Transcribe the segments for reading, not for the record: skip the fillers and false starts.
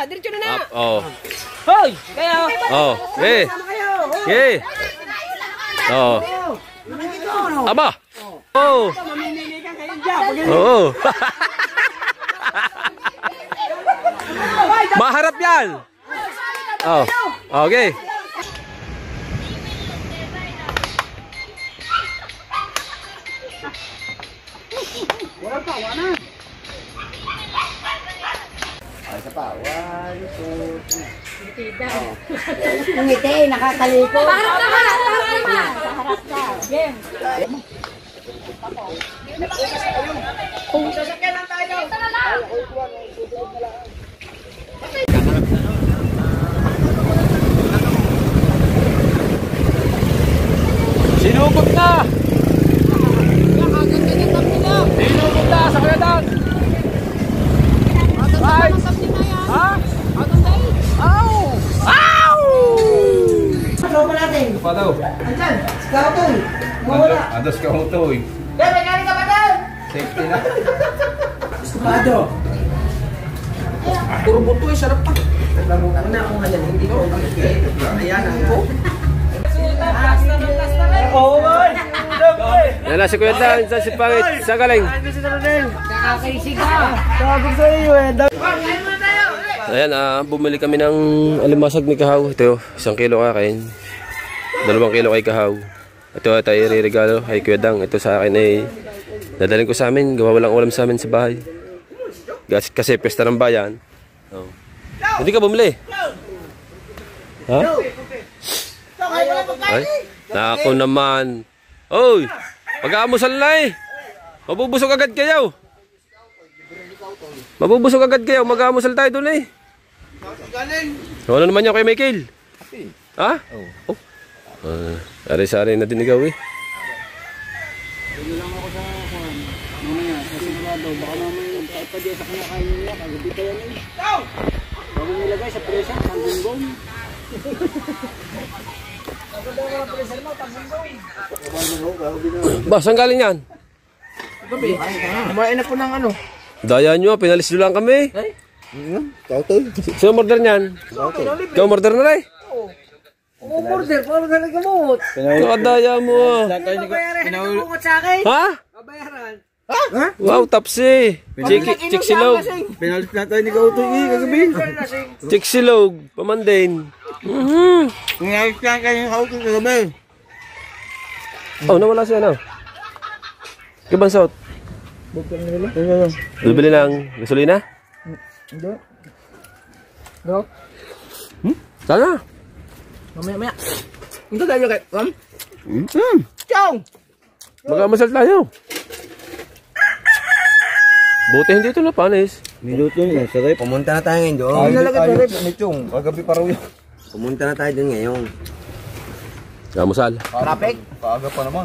Diretso na na. Oh. Hoy! Kayo! Oh. Eh. Eh. Oh. Aba. Oh. Oh. Maharap yan. Oh. Okay. Wala pa, wala. Ay, isa pa. 1, 2, 3. Ngiti, nakakaliko. Paharap ka! Paharap ka! Game! Sasakyan lang tayo. Ito na lang! Sinugod na! Sinugod na sa kayadang! Right! Ha? Ow! Ow! Ano ba natin? Ito pa daw. Andyan, skautoy. Mawala. Andos ka mo to eh. Dahil, may galing ka ba doon? Safety na. Skado. Puro buto eh, sarap pa. Una ako ngayon, hindi ko. Ayan, ako. Oo, boy! Yan na si Kuya Dan, sa si Pangit, sa galing. Nakakaisig ka. Tawag sa iyo eh. Ayan, bumili kami ng alimasag ni Kahaw. Ito, 1 kilo kakain. 2 kilo kay Kahaw. Ito tayo iriregalo kay Kuya Dang. Ito sa akin ay dadalhin ko sa amin. Gawa walang ulam sa amin sa bahay. Kasi pesta ng bayan. Oh. Hindi ka bumili? Ha? Ay, nako naman. Oy, pag-aamusal na eh. Mabubusog agad kayo. Mabubusog agad kayo. Mag-aamusal tayo doon eh. Ano naman yan kay Michael? Ha? Oh. Ari-sari na din ikaw eh. Hindi lang ako sa mamaya. Sa sigurado. Baka mamaya pa di sa kanya kain niya. Kagabi pa yan eh. Bago nilagay sa presa. Tanggong-gong. Ba, saan galing yan? Gabi. Kumain na po ng ano. Daya nyo, pinalis nyo lang kami. Kautoy. Sino order niyan? Ikaw order na rin? Umorder, paano ka nagkamot? Daya mo ah. Babayaran ang kumukot sa akin. Ha? Babayaran. Wow, tapsi. Chiksilog. Pinalit na tayo ni Kautoy eh. Kagabi. Chiksilog. Pamandin. Ngayon lang kayo yung Kautoy kagabi. Oh, nawala siya na. Kibansot. Bibili ng gasolina? Hindi. Bro? Sana. Mamaya. Ito tayo kay... Chong! Mag-amasal tayo. Buti hindi ito napanis. Minuto yun. Sarap. Pumunta na tayo ngayon doon. Ay, nalagay na rin. Michong. Kagabi pa raw yun. Pumunta na tayo doon ngayon. Amusal. Traffic? Paaga pa naman.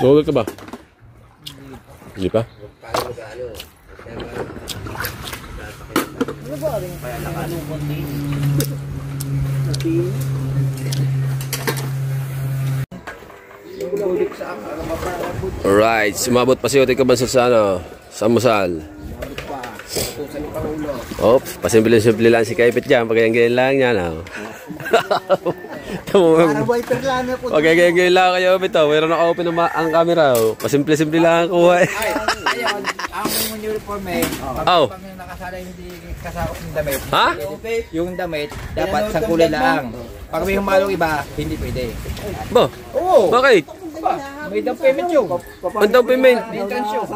Nagugol ka ba? Hindi pa? Alright, sumabot pa si Otoy Kabansot sa ano, sa Musal. Oops, pasimple-simple lang si Kaipit dyan, pagkayang-gayin lang yan. Pagkayang-gayin lang kayo, Opit. Mayroon naka-open ang camera. Pasimple-simple lang ang kuha. Ayun, ang uniform eh. Oh. Pag nakasala hindi kasakop ng damit. Ha? Yung damit, dapat sa kulay lang. Pag may humalong iba, hindi pwede. Ba? Oo. Bakit? May down payment yun. Ang down payment? Entrance yun.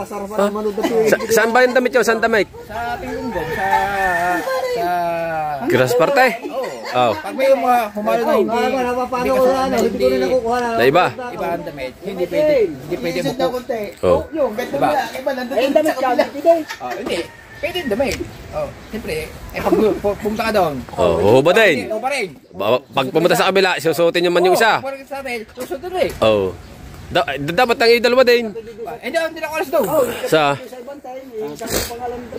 Saan ba yung damit yun? Saan damit? Sa Tinggong, sa... Grass parte? Oh. Pag may humalo na hindi kasama, Na iba? iba ang damit, hindi pwede buko. Oh. Diba? Ayun, damit ka. Hindi. Pwede yung damit. Siyempre, pag pumunta ka doon. Huhuba din. Ito pa rin. Pag pumunta sa kabila, susuotin nyo man yung isa. Pag sa atin, susunod rin. Oh. Dapat ang idalawa din. Hindi na ako alas doon. Sa?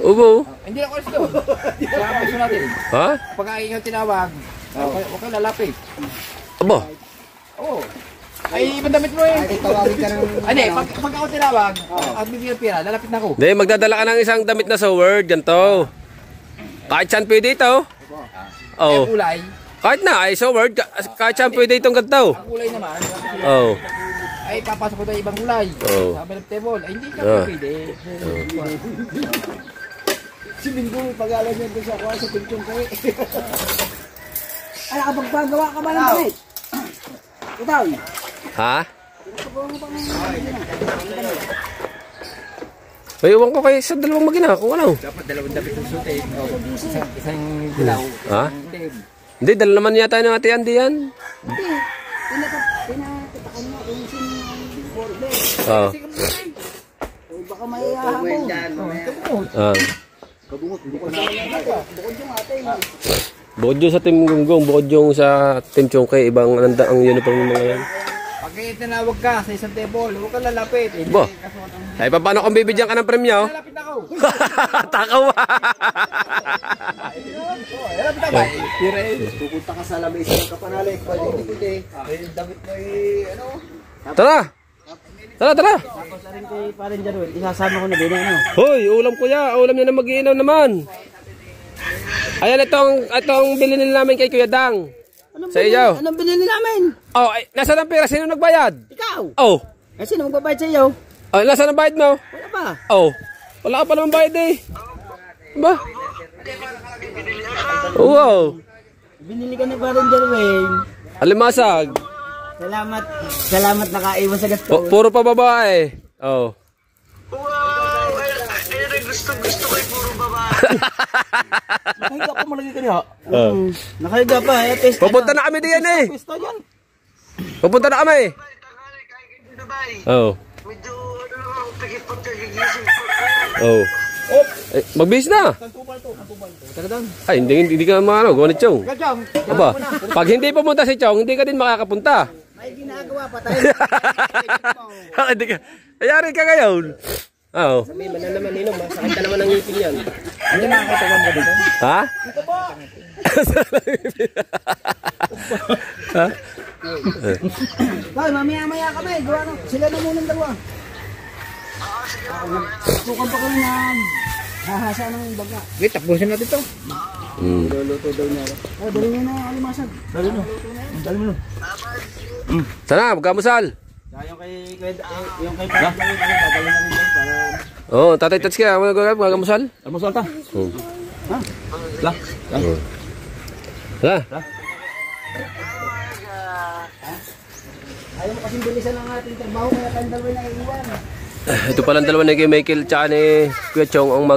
Ubo. Hindi na ako alas doon. Sa puso natin. Ha? Pag ikaw tinawag, huwag kang lalapit. Aba. Oo. Ay, ibang damit mo eh. Ay, tawagin ka ng... Hindi, pag ako tinawag, at bibigyan pira, lalapit na ako. Hindi, magdadala ka ng isang damit na sa word. Ganito. Kahit saan pwede ito. Oh. Ang kulay, Kahit na, ay so word. Kahit saan pwede itong ganito. ang kulay naman, Oh. ay papasok ko tayo ibang kulay. Oo. Sa lap table, ay hindi ka Ah. pwede. Si Bingo, pag-alam niya doon sa kuha sa pintong kayo. Ay, nakapagpagawa ka ba ng damit? Ikaw, Ha? May iwan ko kayo sa dalawang magina kung ano. Dapat dalawang damit ng suti. Isang dilaw. Ha? Hindi. Hindi, dala naman yata ng ate Andy yan. pinakitakan mo kung sino yung border. Oo. O baka may habong. Ah. Kabungot, bukod sa bukod yung ate. Bukod yung sa Team Gunggong, bukod yung sa Team Chongkay, ibang ang uniform ng mga yan. Pag tinawag ka sa isang table, huwag ka lalapit. Hindi, Bo. kasuot ang... Ay, paano kung bibigyan ka ng premyo? Lalapit na ako. Takaw. Lalapit ako. Tira eh. Pupunta ka sa lamesa ng kapanalik. Pwede, hindi. Ay, damit mo ano? Tara! Tara, tara! Tapos na rin kay Parin Jaruel, isasama ko na din ano. Hoy, ulam kuya. Ulam niya na mag-iinaw naman. Ayan, itong bilhin namin kay Kuya Dang. Sa iyo. Anong binili namin? Oh, ay, nasaan ang pera? Sino nagbayad? Ikaw. Oh. Eh, sino magbabayad sa iyo? Oh, nasaan ang bayad mo? Wala pa. Oh. Wala ka pa naman bayad eh. Ba? Wow. Binili ka ni Parin Jaruel. Alimasag. Salamat. Salamat nakaiwan sa gasto. Puro pa babae. Oh. Nakahiga pa malagi ka niya. Oh. Nakahiga pa. Eh, pesta Pupunta na kami diyan eh. Pesta yan. Pupunta na kami. Oh. Oh. Eh, magbihis na. Ay, hindi ka maano, gawa ni Chong. Aba, pag hindi pumunta si Chong, hindi ka din makakapunta. May ginagawa pa tayo. Hindi ka. Ayari ka ngayon. Oo. May mananaman nino, masakit ka naman ng ngipin yan. Hindi nakakatawa mo dito. Ha? Ha? Hoy, mamaya-maya kami. Gawa no. Sila na muna ng dalawa. Sukan pa kami na hahasa ng baga. Wait, tapusin natin ito. Luluto daw niya. Ay, dali niya na alimasag. Dali mo. Dali mo. Sana, magkamusal. Yung kay Parin dadalhin namin doon para... Oo, tatay touch ka. Magkamusal. Almusal ta. Ha? La. Ha? Ayaw mo kasing bilisan ang ating trabaho kaya tayong dalawa na iiwan. Ito palang dalawa ni kay Michael tsaka ni Kuya Chong ang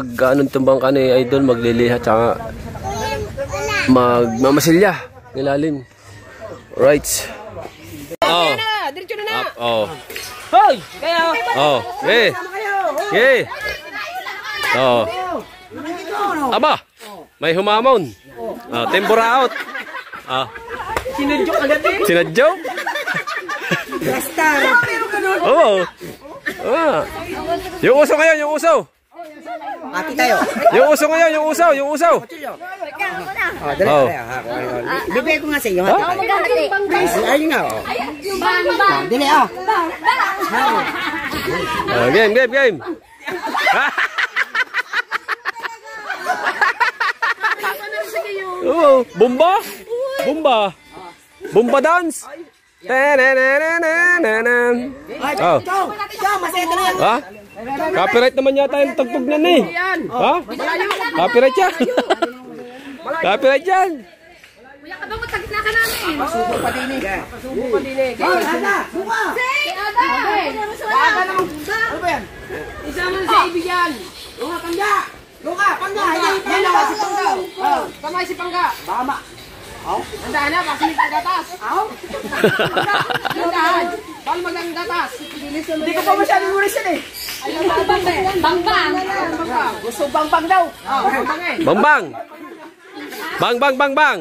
tumbang ka ni Idol, magliliha tsaka magmamasilya nilalim. Right. Oh. Diretso na na. Oh. Hoy, kayo. Oh. Okay. Okay. Oh. Aba. May humamon. Oh, tempura out. Ah. Sinadyo agad eh. Sinadyo? Basta! Oo. Ah. Yung uso ngayon, yung uso. Ati tayo. Yung uso ngayon, yung uso, yung uso. Oh, dali Oh. tayo. Bibigay ko nga sa iyo. Hati tayo. Ayun nga. Oh. Bang! Dili ah. Game. Oh, bomba? Bomba dance. Oh. Masaya na yan. Ha? Copyright naman yata yung tagtog na eh. Ha? Copyright yan. Copyright yan. Kuya ka ba matagit na ka namin? Subo pa din eh. Oh, Ada. Buka. Si Ada! Ada naman. Ano ba yan? Isama na sa ibigyan! Luka, pangga. Luka, pangga. Yan na, si Pangga. Kamay si Pangga. Bama. Handa na, baka may pagdatas. Handahan. Baka magdatas. Hindi ko pa masyadong ulis yan eh. Bang-bang! Gusto bang daw. Bang eh. Bang. Bang.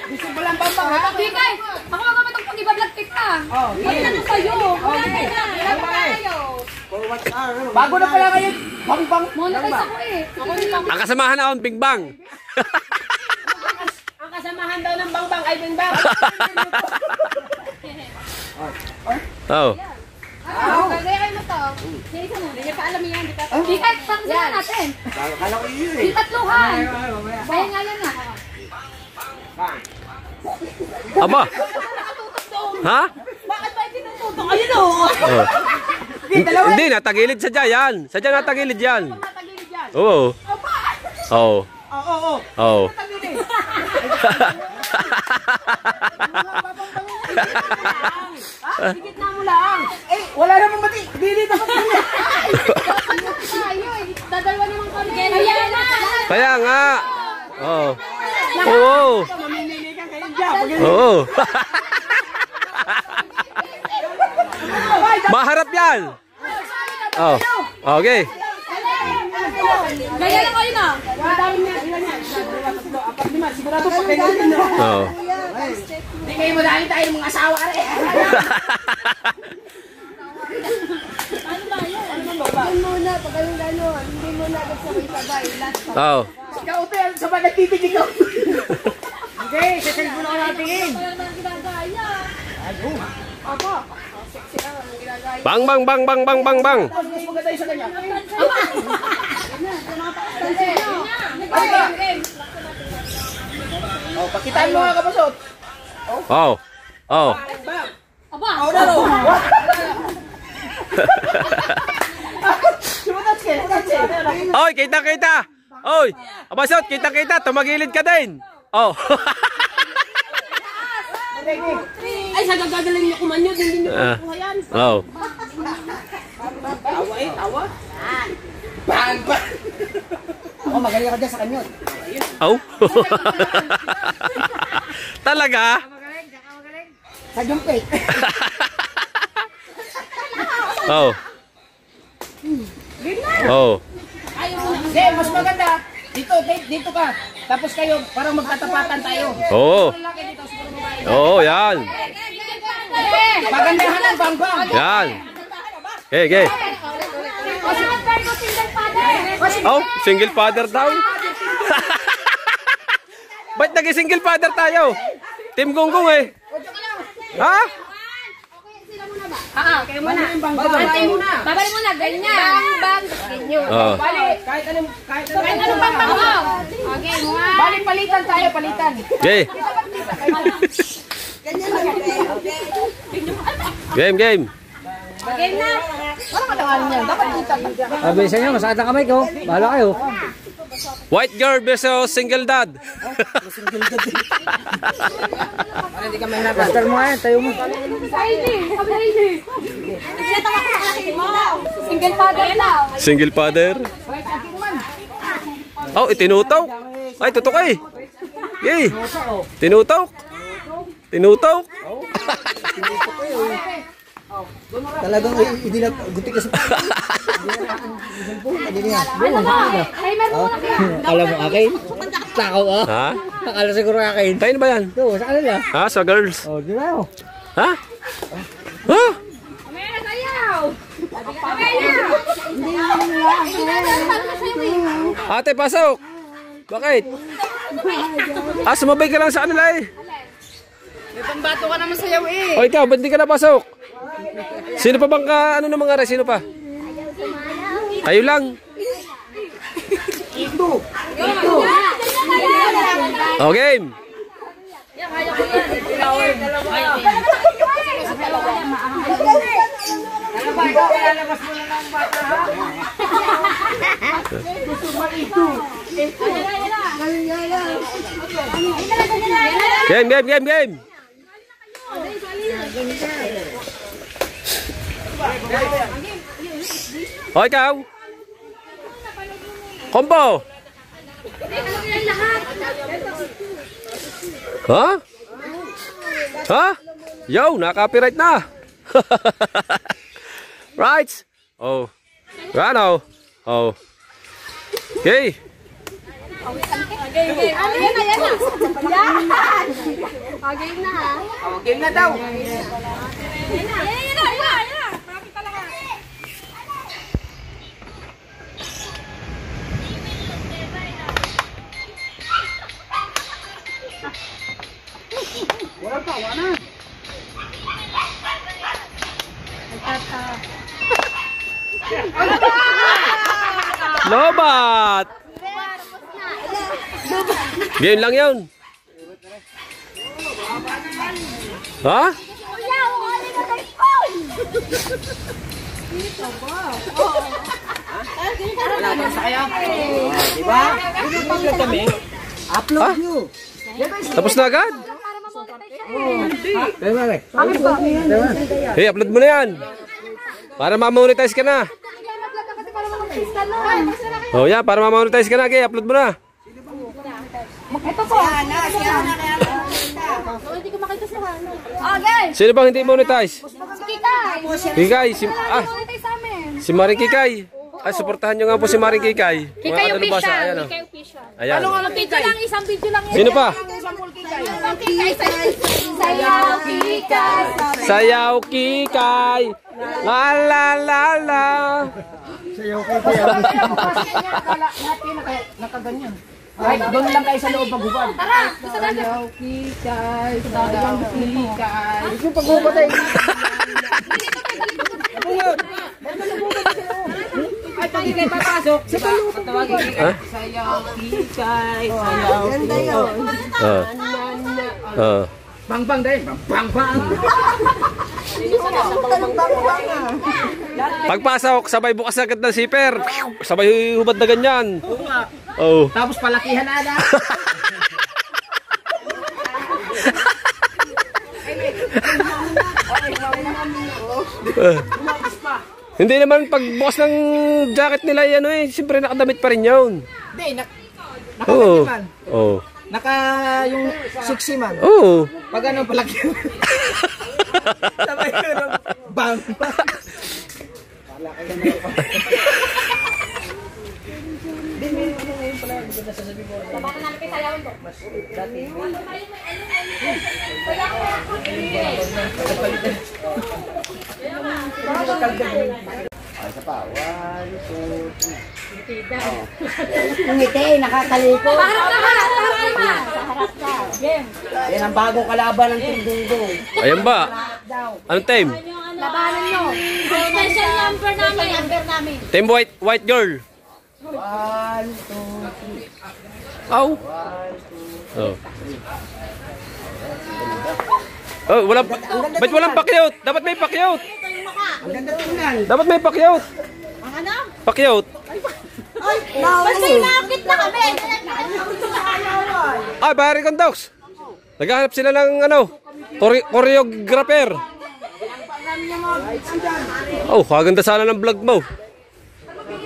Gusto mo lang bang ha? Bigay! Ako nga ba itong pag-iba-vlog pick ka? Wala na kayo! Wala pa tayo! Bago na pala kayo. Bang. Monetize ako eh! Ang kasamahan na on Bing Bang. Ang kasamahan daw ng bang. Ay, Benbang. Oh. Gagaya mo to. Hindi niya pa alam yan. Di ka, saksihan natin. Kala ko yun Di tatluhan. Kaya nga yan nga. Aba. Ha? Bakit ba tinututok? Ayun o. Oh. Hindi, natagilid sadya yan. Sadya natagilid yan. Matagilid yan. Oo. Oo. Oo. Oo. Matagilid. Higit na mo lang. Eh, wala namang mati. Dilit ako. Tayo eh. Dadalwa naman kami. Kaya na. Kaya nga. Oo. Oo. Mamimili ka kayo dyan. Oo. Maharap yan. Oh. Okay. Gaya lang kayo na. Madami niya. Ilan yan? 4, 5. Sigurado pa kayo natin. Oo. Hindi kayo madami tayo ng mga asawa rin. Hindi muna. Pag kayong gano'n. Hindi muna nagsabay-sabay. Last time. Oo. Ikaw ito yan. Sabay nagtitig ikaw. Okay, sa cellphone ako natingin. Parang nang ginagaya. Apa? Sexy lang ang ginagaya. Bang bang bang bang bang bang bang. Mas maganda yung sa kanya. Oh, pakitain mo nga kapasot. Oh. Oh. Aba. Oh, dalo. Sumunod ka. Oy, kita. Oy. Abasot, kita. Tumagilid ka din. Oh. Ay, sa gagagaling niyo kumanyo. Hindi niyo kuha yan. Oh. Tawa eh, tawa. Bang, bang. Ako, magaling ka dyan sa kanyon. Oh. Talaga? Sa jumpet. Oh. Oh. Hindi, mas maganda. Dito ka. Tapos kayo, parang magtatapatan tayo. Oo. Lalaki dito, siguro babae. Oo, yan. Pagandahan ng bang-bang. Yan. Okay. Oh, single father daw. Ba't naging single father tayo? Team Gonggong eh. Ha? Kayo muna. Babalik muna. Ganyan. Bang. Ganyan. Oh. Balik, kahit anong Kahit anong bang bang mo. Okay, mga. Balik, palitan tayo, palitan. Okay. Game. Okay na. Parang katangalan niya. Dapat kita. Sabi sa inyo, masakit ang kamay ko. Bahala kayo. White girl versus single dad. Master mo yan, tayo mo. Single father daw. Single father. Oh, itinutok. Ay, tutok eh. Yay. Tinutok. Talagang gunti ka sa Ano ba? Timer muna ka. Alam mo akin? Takaw ah. Ha? Akala siguro akin. Tayo na ba yan? Ito, sa kanila. Ha? Sa girls? Oh, di ba? Ha? Ha? Mamaya na sayaw. Mamaya na. Ate, pasok. Bakit? Sumabay ka lang sa kanila eh. May pambato ka naman sayaw eh. O ikaw, ba't di ka napasok? Sino pa bang ano ng mga Sino pa? Tayo lang. O, game. Game. O, ikaw. Combo. Ha? Ha? Yo, naka-copyright na. Right. Oh. Rano. Oh. Okay. Yan na. Yan. Game na ha. Game na daw. Yan na. Marami talaga. Lobat! Game lang yun. Ha? Kuya, wala ka tayo phone! Diba? Upload kami. Upload nyo. Tapos na agad? Para mamonetize siya eh. Hey, upload mo na yan. Para ma-monetize ka na. Nag-vlog ka kasi para mamonetize ka na. Oh, yeah, para ma-monetize ka na. Okay, upload mo na. Ito po. Hindi ko makita sa ano. Okay. Sino bang hindi monetize? Si Kikay. Kikay, Monetize sa amin. si Maring Kikay. Ay, suportahan nyo nga po si Maring Kikay. Kikay Mga kalubasa, official. ayan, oh. Kikay official. Ayan. Video lang, isang video lang. Sino pa? Kikay. Sayaw, Kikay. Sayaw Kikay. La la la la. Nakaganyan. Ay, doon lang kayo sa loob maghubad. Tara, gusto natin. Sayaw, Kikay. Sayaw, Kikay. Gusto paghubad ay. Ay, pag hindi papasok, patawagin Ha? Sayaw, Kikay. Sayaw, Kikay. Bang-bang dahil. Bang-bang. Pagpasok, sabay bukas agad ng zipper. Sabay hubad na ganyan. Oh. Tapos palakihan na na. Hindi naman pag bukas ng jacket nila yan, eh, siyempre nakadamit pa rin yun. Hindi, Oo. nakaganyan man. Oh. Naka yung 60 man. Oh. Pag ano palakihan. Sabay ko ng bang. Baka namin kay sayawin ko. Ngiti, nakakaliko. Paharap ka, paharap ka. Yan ang bagong kalaban ng Tindungdung. Ayan ba? Anong team? Labanan nyo. Special number namin. Team white girl. 1, 2, 3. Aw. Oh. Oh, walang ba't walang pakyut? Dapat may pakyut. Ang ganda tingnan. Dapat may pakyut. Ang ano? Pakyut. Ba't may nakakit na kami? Ah, Barry Condox. Naghahanap sila ng ano, choreographer. Oh, kaganda sana ng vlog mo.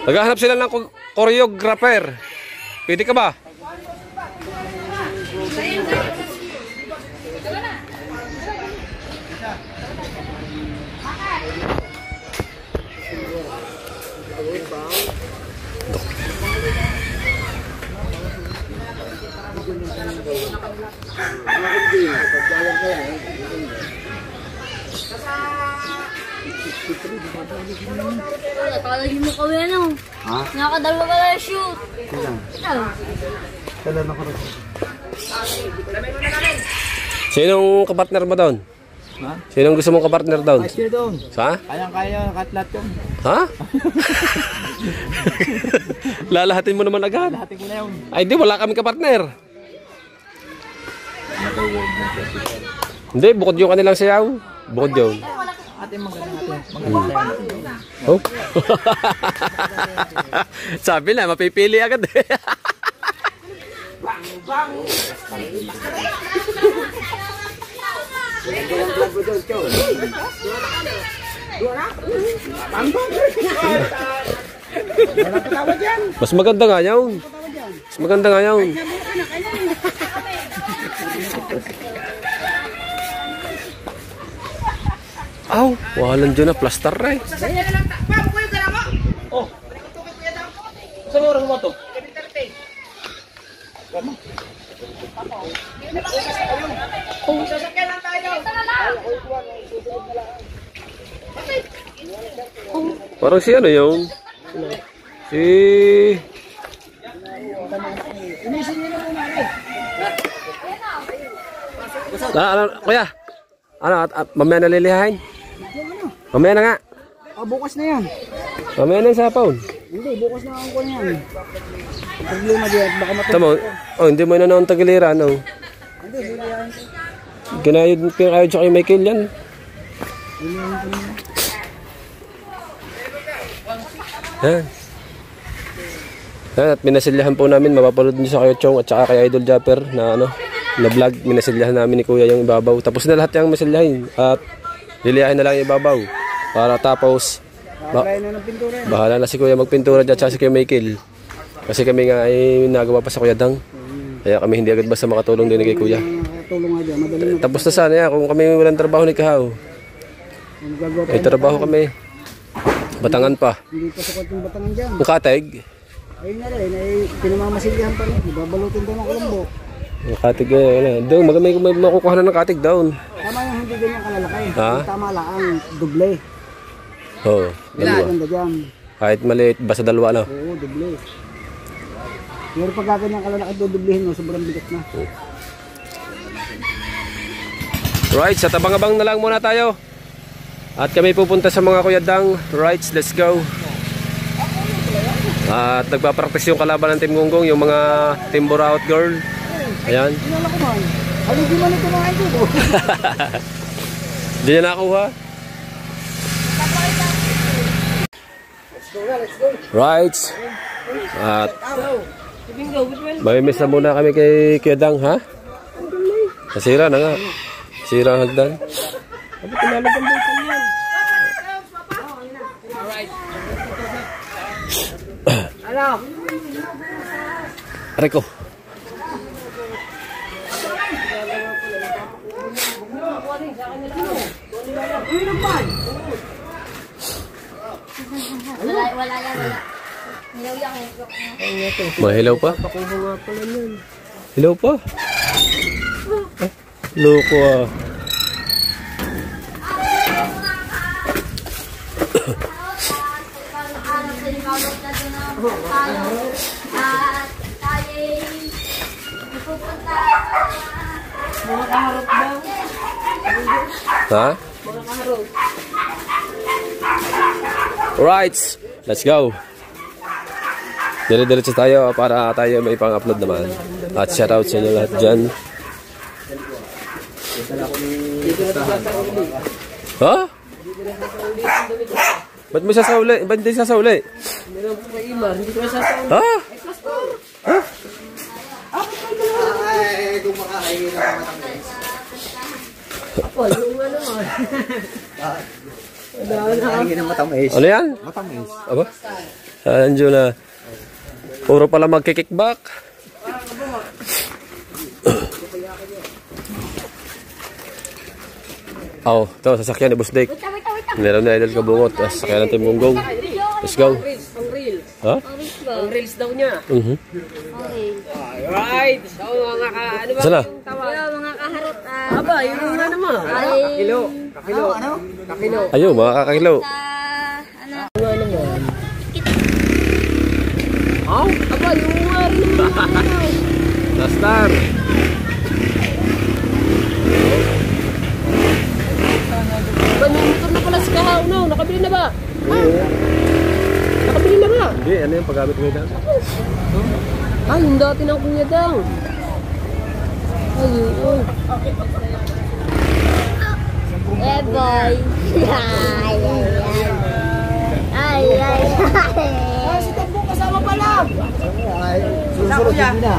Naghahanap sila ng choreographer. Pwede ka ba? Nakalagin mo kami ano? Ha? Nakadalawa ka na shoot. Sinong kapartner mo doon? Ha? Sinong gusto mong kapartner doon? Ay, sila doon. Sa? Kayang-kaya, katlat yun. Ha? Lalahatin mo naman agad. Hati ko na yun. Ay, di, wala kami kapartner. Hindi, bukod yung kanilang sayaw. Bukod yun. Ate, maganda. Oh. Sabi na, mapipili agad eh. Mas maganda nga yun. Mas maganda nga yun. Aw, walang dyan na plaster eh. Saan oras mo ito? Parang si ano yung si Ano, kuya? Ano, mamaya nalilihain? Mamaya na nga. Bukas na yan. Mamaya na yung sapaw. Hindi, bukas na ako na yan. Problema diyan, baka matulog. Tama, hindi mo na naman tagiliran, no? Hindi, hindi yan. Ginayod kayo tsaka yung Michael yan. Yan. Yan, at minasilyahan po namin, mapapalood nyo sa kayo Chong at saka kay Idol Japper na ano, na vlog, minasilyahan namin ni Kuya yung ibabaw. Tapos na lahat yung masilyahin at liliyahin na lang yung ibabaw. Para tapos, bahala na si Kuya magpintura dyan at saka si Kuya Michael. Kasi kami nga ay nagawa pa sa Kuya Dang. Kaya kami hindi agad basta makatulong din kay Kuya. Tulong nga dyan, madali na. Tapos na sana yan, kung kami walang trabaho ni Kahaw. May trabaho kami. Batangan pa. Hindi pa sa konting batangan dyan. Ang Kateg. Ayun nga rin, ay pinamamasilyahan pa rin. Babalutin doon ang kulambo. Ang Kateg eh. Doon, may makukuha na ng Kateg down. Tama yung hindi ganyan kalalaki. Ha? Tama lang ang doble. Oo, dalawa. Ganda dyan. Kahit maliit, basta dalawa na. Oo, doble. Pero pag ganyan kalalaki dodoblehin mo, sobrang bigat na. Right, sa tabang-abang na lang muna tayo. At kami pupunta sa mga Kuya Dang. Right, let's go. At nagpa-practice yung kalaban ng Team Gonggong, yung mga Team Buraot Girl. Ayan. Tinala ko man. Haligi man ito mga ito. Hindi niya nakuha. Right. At may-miss na muna kami kay Kuya Dang, ha? Nasira na nga. Sira ang hagdan. Ano? Rico. Wala yan. Hilaw yan. Mahilaw pa? Hilaw pa? Loko ah. Ha? Right, let's go. Dire-diretso tayo para tayo may pang-upload naman. At shoutout sa inyo lahat dyan. Ha? Ba't mo sasauli? Ba't hindi sasauli? Ha? Ha? Ay, kung makakain na matangis. Ako, yung ano mo. Makakain na matamis. Ano yan? Matamis. Aba? Andiyo na. Puro pala magkikickback. Oh, ito, sasakyan ni Boss Dick. Meron na Idol Kabungot. Sasakyan ng Team Gonggong. Let's go. Ha? Ang reels daw niya. Alright. So, mga ano ba Sana? yung tawag? Mga kaharot. Aba, yung ano mo. Kakilo. Kakilo. Ano? Kakilo. Ayun, mga kakakilaw. Ano mo? Oh? Aba, yung ano naman. Nastar. Ba, may motor na pala si Kahaw, no? Nakabili na ba? Nakabili na ba? Hindi, ano yung paggamit mo dyan? Ay, yung dati ng Kuya Dang. Ayun. Eh, boy. Ay. Si Tagbo kasama pala. Susunod din na.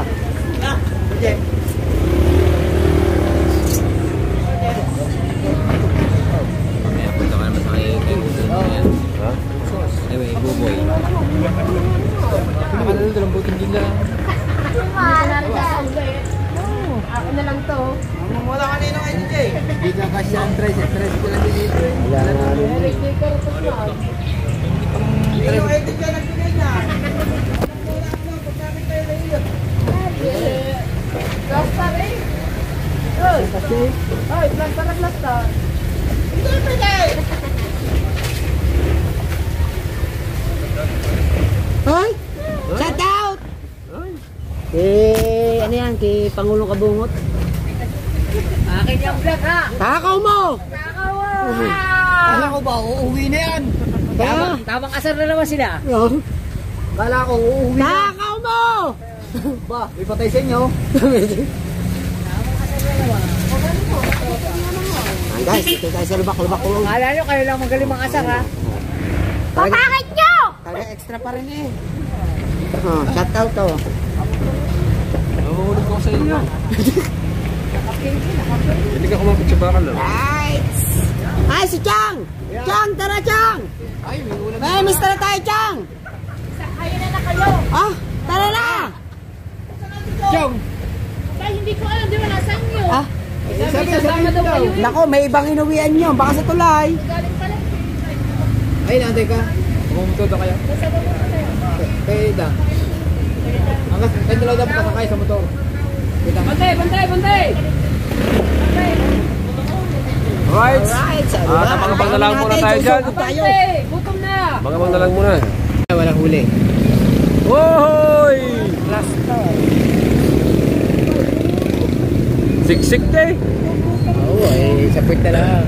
Ako na lang to. Wala kanina kayo DJ. Hindi ka kasi ang tres ko lang dito. Wala na. Yung edit ka nagbigay na. Plaster eh. Ay, plaster na plaster. Ito yung bigay. Hoy! Shout out! Ano yan? Kay Pangulong Kabungot. akin yung vlog ha. Takaw mo! Takaw mo. Kala ko ba, uuwi na yan. Tamang asar na naman sila. Kala ko, uuwi na. Takaw mo! Ba, may patay sa inyo. Guys, ito tayo sa lubak-lubak ko. Kala nyo kayo lang magaling mga asar ha. Papakit nyo! Talaga extra pa rin eh. Shout out to. Nahuhulog ko sa inyo. Hindi ka kumapit sa bakal lang. Right! Ay, si Chang! Chang, tara Chang! Ay, mister na tayo Chang! Ayun na kayo! Ah, tara na! Chong! Ay, hindi ko alam, di ba nasaan nyo? Ah, Sabi daw kayo eh. nako, may ibang inuwian nyo. Baka sa tulay. Galing pala. Ay, nantay ka. Pumumotor kayo. Kaya da. Hanggang kayo dalaw dapat kasakay sa motor. Bantay, bantay, bantay! Alright. Mangabang na lang muna tayo dyan. Bantay! Gutom na! Mangabang na lang muna. Walang huli. Woy! Siksik eh. Oo, sa puwit na lang.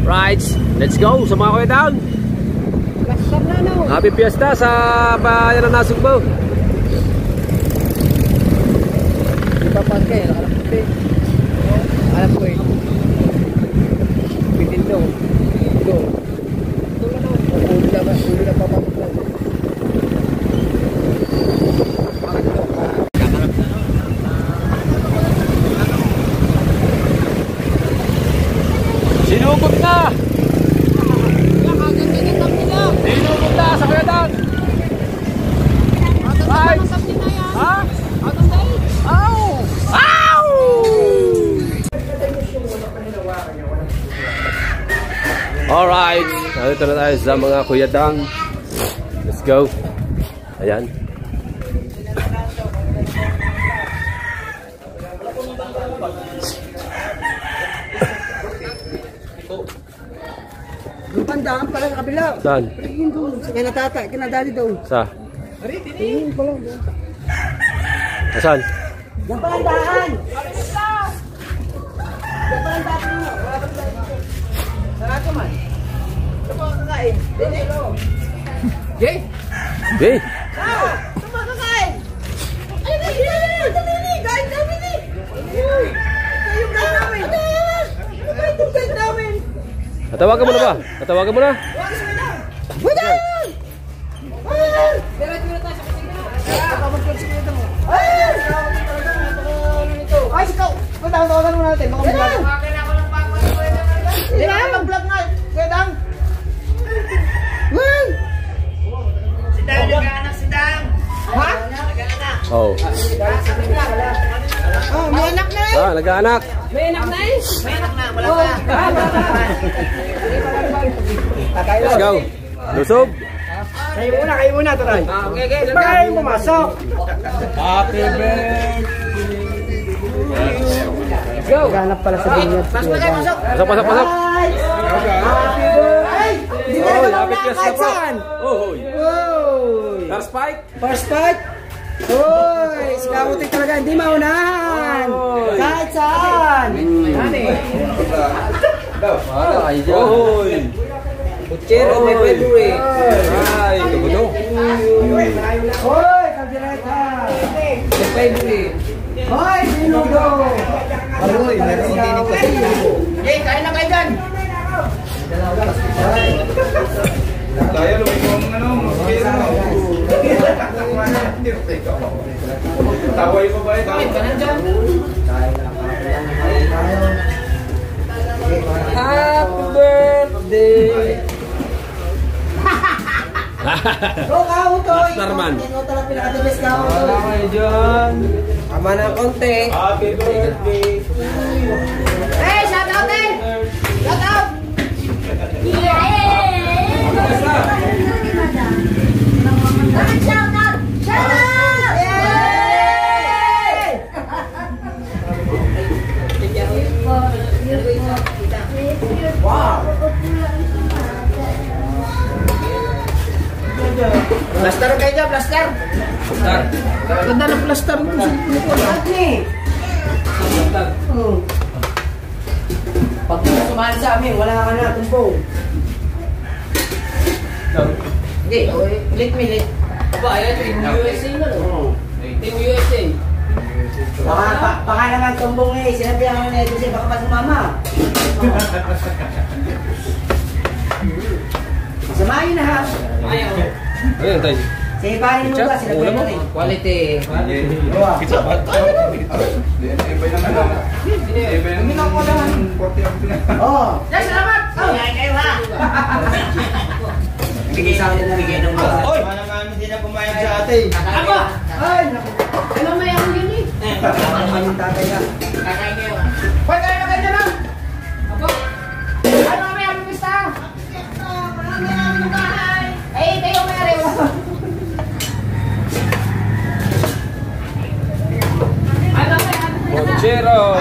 Right, let's go. Sama ko down. Happy Fiesta sa bayan ng Nasugbo. Ipapan kayo, nakalaputi. Alam ko eh. Pitin daw. Ito. Ulo na papapag lang. Sinugot na! Sinugot na sa kayatan! Right! Ha? Ow! Ow! Alright! Nandito na tayo sa mga kuyadang. Let's go! Ayan. Yung pandaan pala sa kabila. Saan? Yun doon. Kaya natata, kinadali doon. Sa? Yun pala. Saan? Yan pala ang daan. Sarado man. Ito po ang kakain. Jay! Okay. Ito po ang kakain. Ay, Dominic! Guys, Dominic! Ito yung guys namin. Ito yung guys namin. Natawagan mo na ba? Natawagan mo na? Ay, ikaw! Tawagan mo natin. Baka mag-vlog. Hindi na, mag-vlog nga. Kaya dang. Si Dang, nag-aanak si Dang! Ha? Oh. Oh, may anak na eh. Ah, nag-aanak. May anak na eh! May anak na, wala pa! Let's go. Lusog. Kayo muna, Turay. Okay, okay. Bye, pumasok. Happy birthday. Go. Ganap pala sa binyag. Pasok kayo, pasok! Pasok, pasok, pasok. Happy birthday. Hindi na Oy, naman happy Fiesta kahit po. saan. Oy. Oy. First fight. First fight. Oy, sikamutin talaga. Hindi maunahan. Kahit saan. Oy. Kutsero, may February. Ay, kabuto. Oy, kaldereta. May February. Hoy, sinudo. Aroy, meron din ito sa iyo. Jay, kain na kayo dyan! Tayo lumikong taway ko ba ito? Bakit ka nandyan? Happy birthday! Go, kauto. Starman. Ikaw talaga pinaka-the-best kauto. Wala kayo dyan. Tama na konti. Happy birthday! Hey, shout out eh! Shout out! Shout out! Shout out! Blaster kayo dyan, blaster! Ganda ng plaster mo. Sino ko? Pag sumali sa amin, wala ka na, tumpong. Hindi, milit. Aba, ayan, Team USA na, no? Team USA. Baka naman tumbong eh, sinabihan ko na ito siya, baka pa sumama. Samahin na ha. Ayun, tayo. Sige, parin mo ba, sinabihan ko na eh. Quality. Iba yung ano. Iba yung 40 ang pinag. Oo. Yes, salamat! Oh, kayo ha! Bigay sa akin na bigay ng mga. Oy! Hindi na pumayag sa atin. Ako! Ay, naku. Ano may ako yun eh? Naman yung tatay ka. Kakain kayo. Hoy, kayo na kayo na lang! Ako? Ano may aming gusto? Eh, kayo may arewa. Ano may ano? Zero!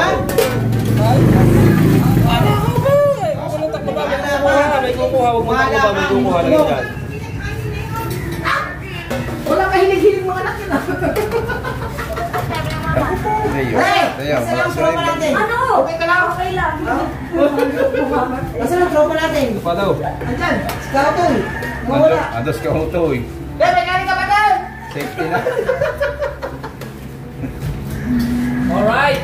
May kukuha, huwag mo takuha, may kukuha lang yan. Wala kahilig-hilig mga anak yun ah. Hey! Nasaan ang tropa natin? Ano? Okay ka lang? Okay lang. Nasaan ang tropa natin? Ito pa daw. Andyan! Scouton! Mawala! Ados ka mo to eh. Hey, may galing ka ba doon? Safety na. Alright.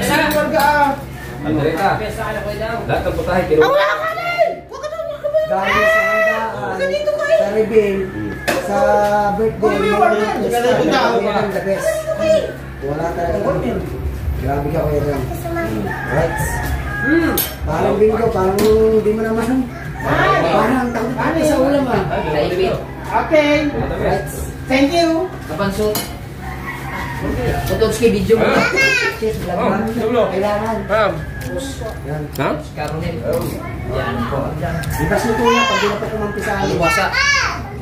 Saan ang ka? Andreta. Pesa ka na kayo daw. Lahat ng putahe, kinuha. Dahil sa handaan, sa reveal, sa birthday, the best. Wala talaga. Grabe ka kuya Ram. Right. Parang bingo, parang hindi mo naman. Parang takot sa ulam ah. Naipit. Okay. Right. Thank you. Kapansot. Putotski video mo. Cheers, vlog. Kailangan. Ma'am. Yan. Ha? Caronet. Yan po. Ibas nito na pag di na pa kumampisahan. Iwasa.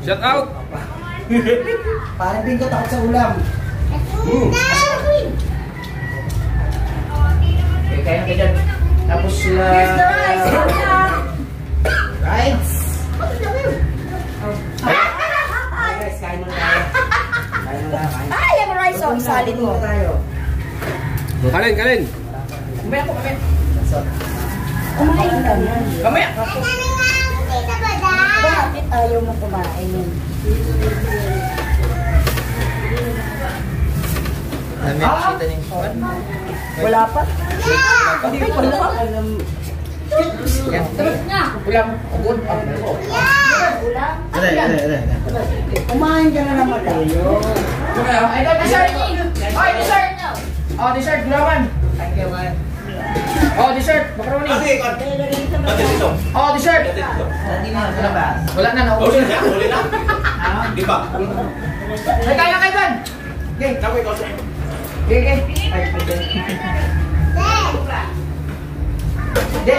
Shout out! Parang bingo, takot sa ulam. Okay, kaya na kayo dyan. Tapos sila... Rights! Guys, kain muna tayo. Kain muna, kain. Ay, yung rice off, salad mo. Tayo. Kalin, kalin! Kumaya po kami. Kumain ka na. Kamaya. Bakit ayaw mo kumain? Nakita niyo yung phone? Wala pa. Hindi ko pala. Yan. Nga. Ulam. Ugod. Ulam. Kumain ka na naman tayo. Ay, dessert. Ay, dessert. Oh, dessert. Gulaman. Thank you, man. Oh, dessert. Macaroni. Oh, dessert. Hindi na, wala ba? Wala na. Naubos na. Huli na. Di ba? Ay, kaya kayo dyan. Okay. Nakoy ko sa Okay, okay. Ay, okay. De.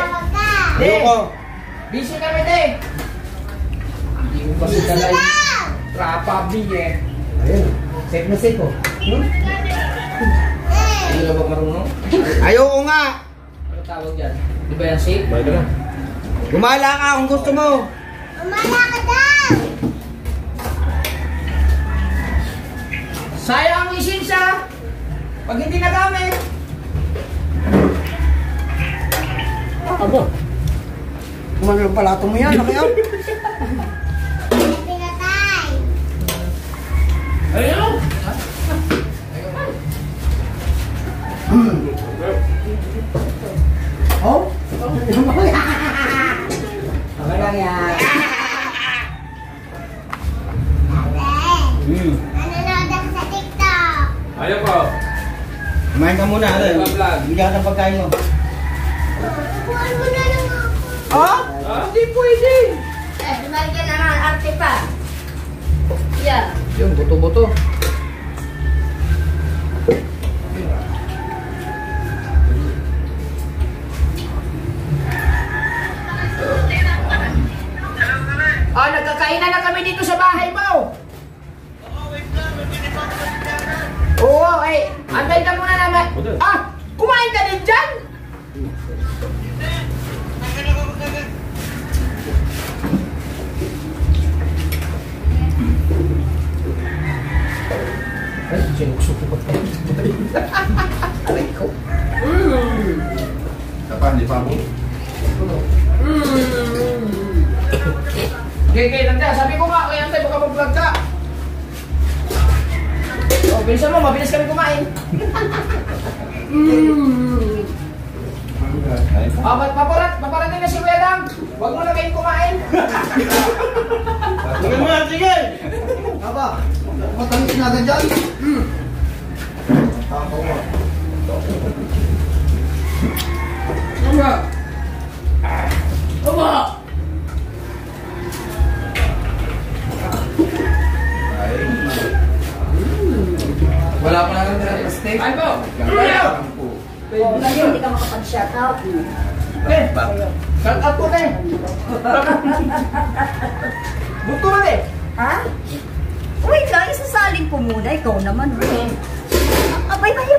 Busy kami, de. Hindi mo kasi dalay. Trapa, eh. Ayun. Safe na safe oh. Hindi ka ba marunong? Ayoko nga. Ano tawag dyan? Di ba yan safe? Balik ka na. Gumala ka kung gusto mo. Sayang ang lisensya. Pag hindi nagamit. Aba. Kumagal pala ito mo yan. Nakayaw. Ayun! Oh? Okay lang yan. Ayaw ko. Kumain ka muna. Bigyan ka ng pagkain mo. Oh? Hindi pwede. Eh, dumali ka naman, arte pa. Yeah. Yung buto-buto. Ah, nagkakainan na kami dito sa bahay mo. Oo, eh. Antay ka muna naman. Ah, kumain ka din dyan? Ay, sinukso ko pa. Aray ko. baboy. Okay, lang dyan. Sabi ko nga, kaya antay, baka mag-vlog ka. O, bilisan mo, mabilis kami kumain. Paparating na si Wedang. Huwag mo na kayo kumain. Sige mo yan, sige! Aba, matamis na agad dyan. Wala pa na rin steak. Ay po. Ngayon, hindi ka makapag-shout out. Shout out po kayo. Buto mo eh. Ha? Wait lang, isasalin ko muna. Ikaw naman. Abay, bayo.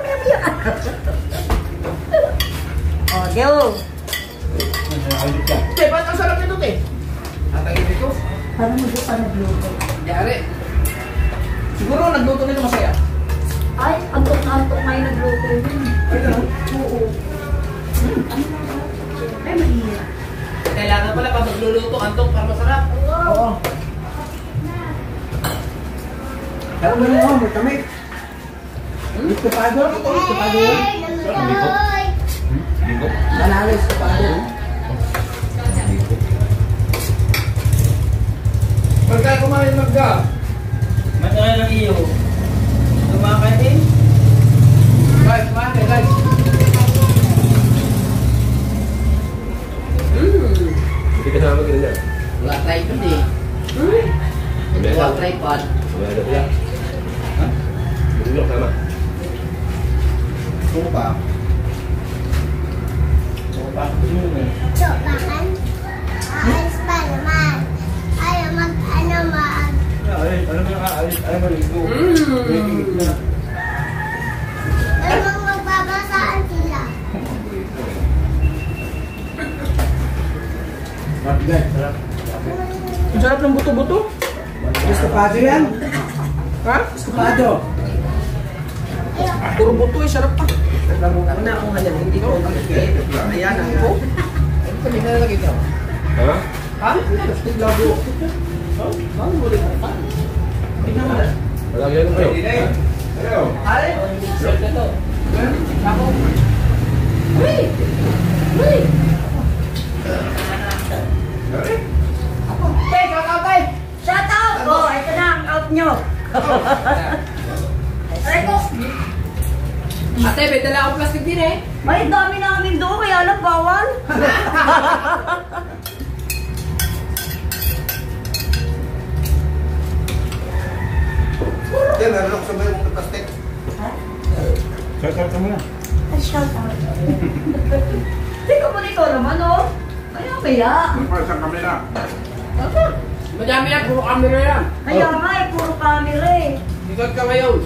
Oh, go. Te, ba't ang sarap nito, te? Atagin ito. Parang hindi pa nagluto. Yari. Siguro nagluto nito masaya. Ay, antok-antok ngayon nagluto yun. Ay, gano'n? Oo. Ay, mahirap. Kailangan pala pag magluluto, antok para masarap. Oo. Pero mo naman, may kami. Estupado? Estupado yun? Manalo, estupado. Pagka kumain magga. Matay ng iyo. Kumakain. Guys, kumain guys. Hindi ka sama ganyan. Wala tripod eh. Wala tripod. Wala na pala. Ha? Hindi mo sama. Kung pa. Cobakan alis pa naman. Ayaw mag-ano mag... Ayaw magbabasaan sila. Ang sarap ng buto-buto. Estupado yan. Ha? Estupado. Puro buto eh, sarap pa. Una akong halyan, hindi ko. Ayan ang ko. Ano kami nalalagay ka? Ha? Ha? Lago. Wala ganyan kayo. Ay, sarap na to. Ako. Uy! Uy! Tay, kakatay! Shout out! Oh, ito na ang out nyo. Aray ko! Ate, may dala akong plastic din eh. May dami namin doon, kaya lang bawal. Yan, nalok sa bayo mong plastic. Shout mo na. Shout out. Tingnan mo ikaw naman, oh. Maya. Para sa kamera. Madami yan, puro camera yan. Kaya nga, puro camera eh. Ikot ka ngayon.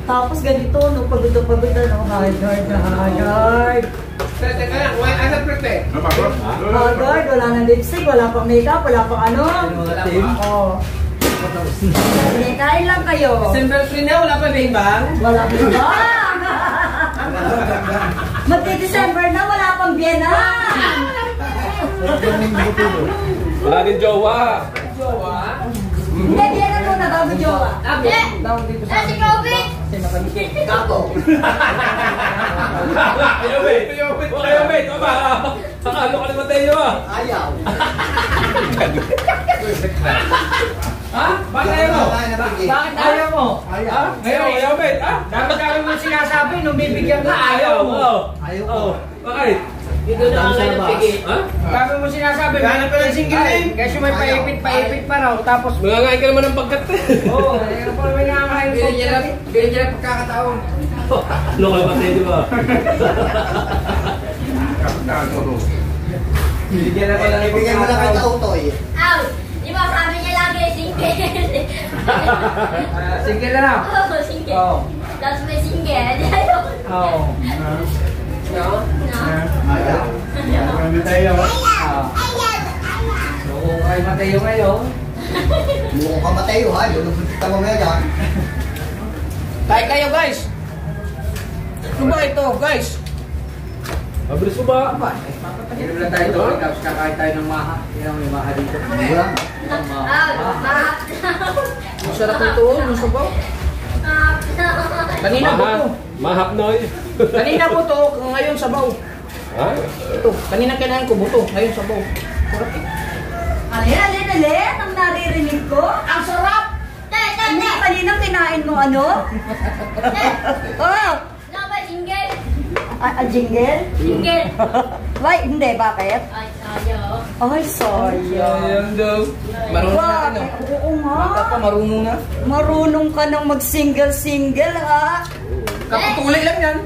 Tapos ganito, no, pagod na, no, hard. Teka lang, asa prete? Hard, wala nang lipstick, wala pang makeup, wala pang ano. Oo. Sige, kain lang kayo. December 3 na, wala pa bang? Wala pang bang. Magti-December na, wala pang Vienna. Wala din jowa. Jowa? Hindi, Vienna muna, bago jowa. Si Kobe! Gago. Ayaw, wait. Ayaw, wait. Ano ka naman tayo ah? Ayaw. Ha? Bakit ayaw mo? Bakit ayaw mo? Ha? Ayaw, wait. Dami mo sinasabi nung bibigyan ka, ayaw mo. Ayaw ko. Bakit? Dito na ang kayo pigi. Ha? Dami mo sinasabi, Gano'n pala yung single eh. Kasi may paipit pa raw. Tapos, Mangangain ka naman ng pagkat eh. oo, ayun pa may nakakain ko. Bigyan niya lang pagkakataon. Loko naman tayo, di ba? Bigyan na pala ng Ibigay mo na kay Tautoy. Aw! Di ba sabi niya lagi single? Single na lang. Oo, single. Oo. Tapos may single. Ayaw. Oo. No? No? Ayaw. tayo. So, kung kayo Mateo ngayon, Mukha ka Mateo ha. Yung kita mo ngayon ha. kain kayo guys. Ano ba ito guys? Mabilis mo ba? Inom lang tayo doon, tapos kakain tayo ng maha. Yan ang may maha dito. Wala. Masarap ito, yung sabaw. Kanina po to. Mahapnoy. Kanina po to, ngayon sabaw. Ha? Ito, kanina kinain ko buto, ngayon sabaw. Sarap eh. Alin, ang naririnig ko. Ang sarap! Hindi, kanina kinain mo ano? Oh! Jingle? Jingle. Why, hindi, bakit? Ay, ayaw. Ay, sorry. Ayan daw. Marunong na Bakit? ano. Oo nga. Bata pa, marunong na. Marunong ka nang mag-single-single, ha? Kaputulay lang yan.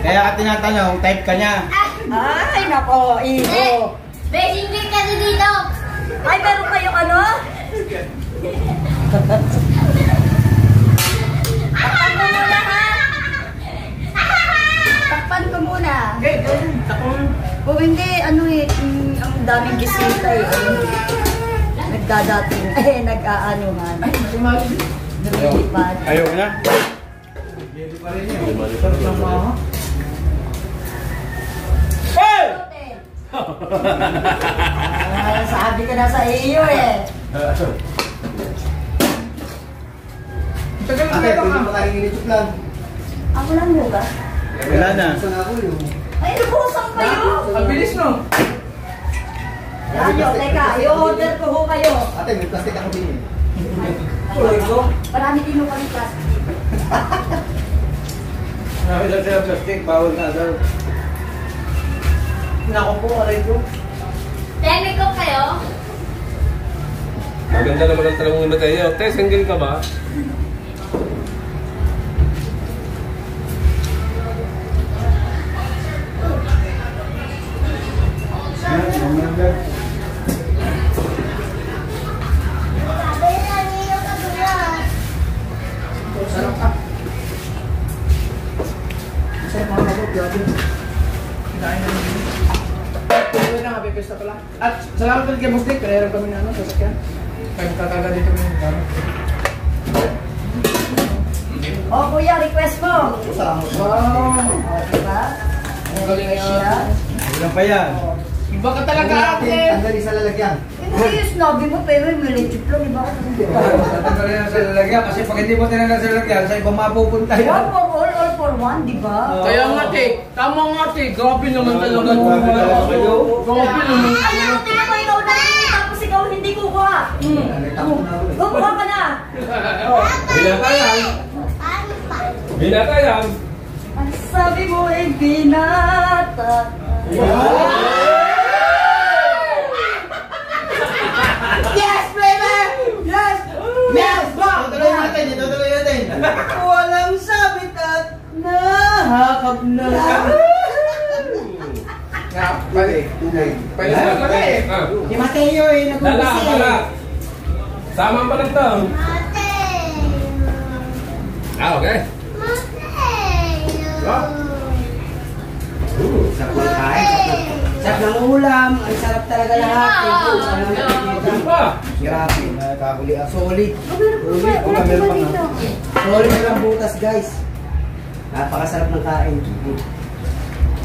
Kaya ka tinatanong, type ka niya. Ay, nako, iho. May jingle kasi dito. Ay, meron kayong ano? Takpan ko muna, ha? Takpan ko muna. Okay, takong. Kung hindi, ano eh, ang daming bisita eh. Nagdadating, nag-aanuhan. Nalilipan. Ayaw na. Sabi ka na sa iyo eh. Tagal na Ate, meron pwede ka. ba kayong initok lang? Ako lang mo ba? Wala na. Saan ako yung... Ay, nabusan kayo! Ang bilis no? Yan yun, teka, i-order ko ho kayo. Ate, may plastic ako din eh. Tuloy ko? Marami din ho kami plastic. Nakita sila plastic, bawal na daw. Nako po, aray ko. Temi ko kayo. Maganda naman ang tanong mo tayo. Te, single ka ba? Sabi na niyo ka bulas. Sarap ka. Sarap mga kabot, grabe. Kinain na namin. Tuloy na, happy pesta pala. At salamat ulit kay Boss Dick, kaya kami na ano, sasakyan. Kaya magkakaga dito ng gano'n. O kuya, request mo. Salamat. Wow! O, diba? Ang galing Siya. yan. Ilan pa yan? Iba ka talaga ate! Tanggalin sa lalagyan. Hindi yung sinabi mo, pero yung malechip lang, iba ka Tatanggalin na sa lalagyan kasi pag hindi mo tinanggal sa lalagyan, sa ibang mapupunta One yan. for all for one, di ba? Kaya nga te, tama nga te, grabe naman talaga. Grabe talaga kayo. Grabe naman. Ano, tingnan mo, ikaw na, tapos ikaw hindi kukuha. Kukuha ka na. Binatayan. Paano pa? Binatayan. Ang sabi mo ay binata. Yes, baby! Yes! Yes, ba? Tutuloy natin, itutuloy natin. Walang sabit at nahakap na. Nga, pali. Pali sa pala eh. Si Mateo eh, Dala, dala. Sama pa lang to. Mate. Okay. Sarap ng kain, sarap ng ulam, ang sarap talaga lahat. Ano pa? Grabe, nakakuli. Solid. Meron pa dito. Solid na lang butas guys. Napakasarap ng kain.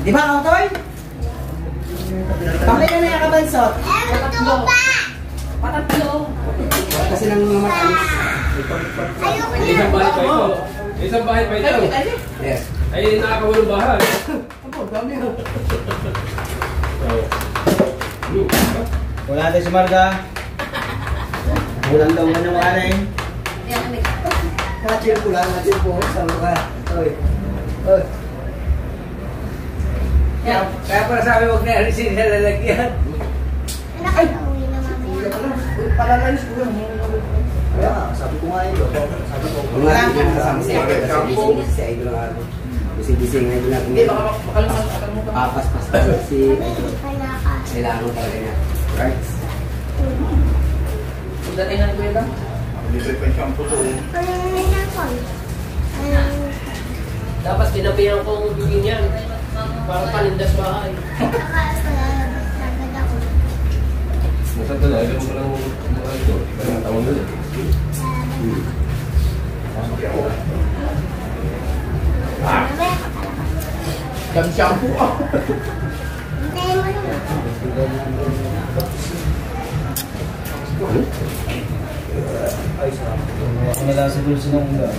Di ba, Kautoy? Pakita na yung kabansot. Ano pa? Patatlo. Kasi nang mga matamis. Ayoko na. Isang bahay pa ito. Isang bahay pa ito. Yes. Ay, nakakawalong bahay. Wala natin si Marga. Ulang daw nga ng kanin. Kachil ko lang, kachil po. Saan ka? Oy. Oy. Kaya para sabi huwag na alisin sa lalagyan. Nakakauwi na mamaya. Palalanis ko lang. Kaya nga, sabi ko nga yun. Sabi ko. Wala natin kasama si Idol kasi si Idol ang ano. Busy-busy nga Idol natin. Hindi, baka makalimutan. Papas-pas pa si Idol. Kailangan talaga niya. Right? Datingan ko yun lang. Libre pa yung shampoo to. Dapat tinabihan kong bigyan yan. Parang panindas bahay. Nasa ito na, alam mo lang mga ito. Iba tawag nila. Dami shampoo ah. Hintayin mo naman. Ako na lang sa dulce ng ulan.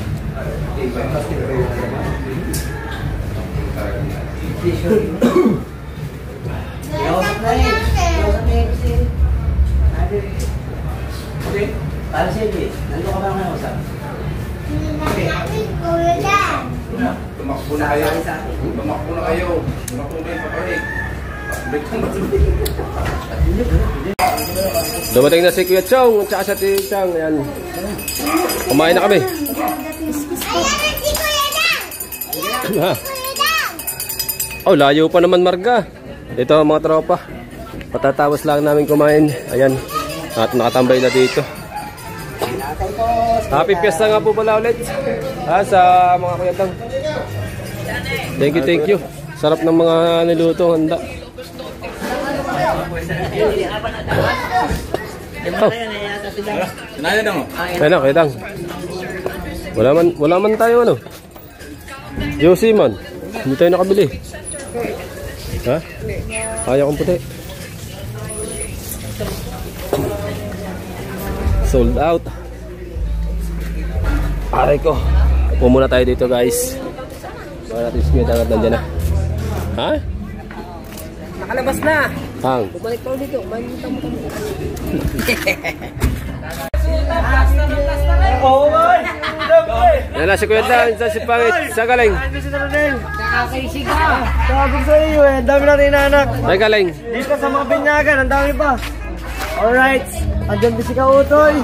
Kausap na eh. Kausap na eh kasi. Okay. Para siya eh. Nandun ka ba ang kausap? Kuya Dan. Tumakbo na kayo. Tumakbo na kayo. Tumakbo na kayo papalik. Break na matulog. Dumating na si Kuya Chong at saka si Ate Chang. Ayan. Kumain na kami. Ayan na si Kuya Dan. Ha? Kuya Dan. Oh, layo pa naman Marga. Ito mga tropa. Patatapos lang namin kumain. Ayan. At nakatambay na dito. Happy Fiesta nga po pala ulit. Sa mga kuyatang. Thank you. Sarap ng mga niluto, handa. Oh. Sinaya na mo. Ayun, kuyatang. Wala man tayo ano. Josie man. Hindi tayo nakabili. Ha? Kaya kong puti. Sold out. Aray ko. Upo muna tayo dito guys. Baka natin smith agad nandiyan na. Ha? Nakalabas na. Hang. Bumalik pa dito. Manita mo kami. Oh my! Yan na si Kuya Dan, si Pangit, sa galing. Nakakaisig ka. Sabi sa iyo eh, ang dami natin inaanak. Ay galing. Dito sa mga binyagan, ang dami pa. Alright, andyan din si Kautoy.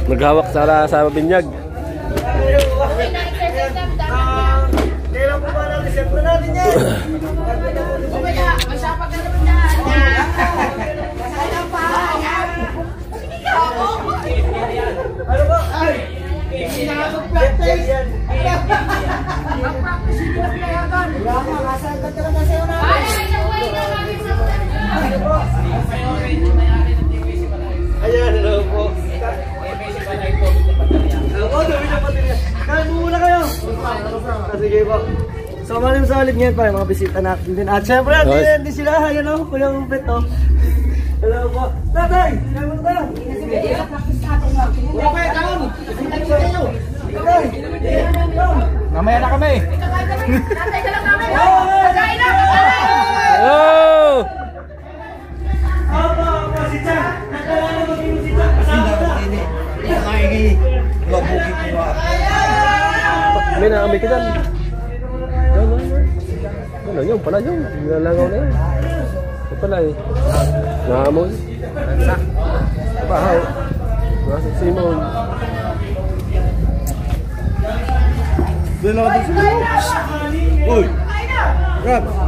Naghawak sa binyag. Kailan po ba natin? Set na natin yan. Ano ba? Ay! Mag-practice yan. Ayan, hello po. Ako, dami na pati niya. Kain mo muna kayo. Sige po. So, maraming solid ngayon pa mga bisita natin din. At syempre, hindi sila. Ayan o, kuya umpit o. Hello po. Tatay! Kain mo tayo. Wala pa yung kaon. Tatay! Mamaya na kami. Tatay ka lang namin. Kain na! Oh! Apa, si Chan? Nakalala mo si Chan? Kasama na. May nakami ka dyan. Ano yun pala yun. Nilalangaw na yun. Ito pala eh. Naamoy. Bahaw. Nasa Simon.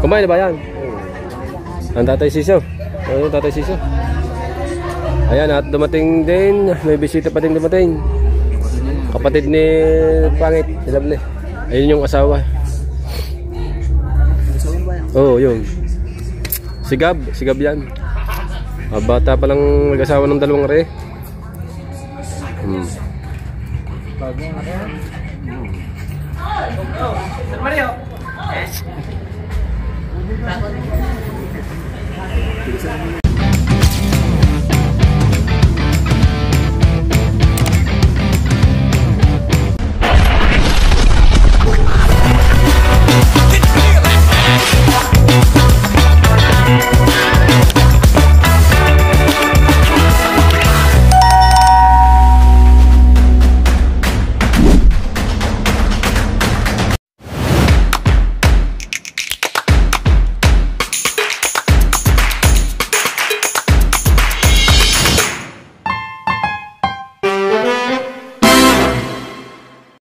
Kumain na ba yan? Ang Tatay Siso. Ano yung Tatay Siso? Ayan, at dumating din. May bisita pa din dumating. Kapatid ni Pangit, si Lovely. Ayun yung asawa. Oo, yun. Sigab yan. Bata pa lang nag-asawa ng 2 re. Mario.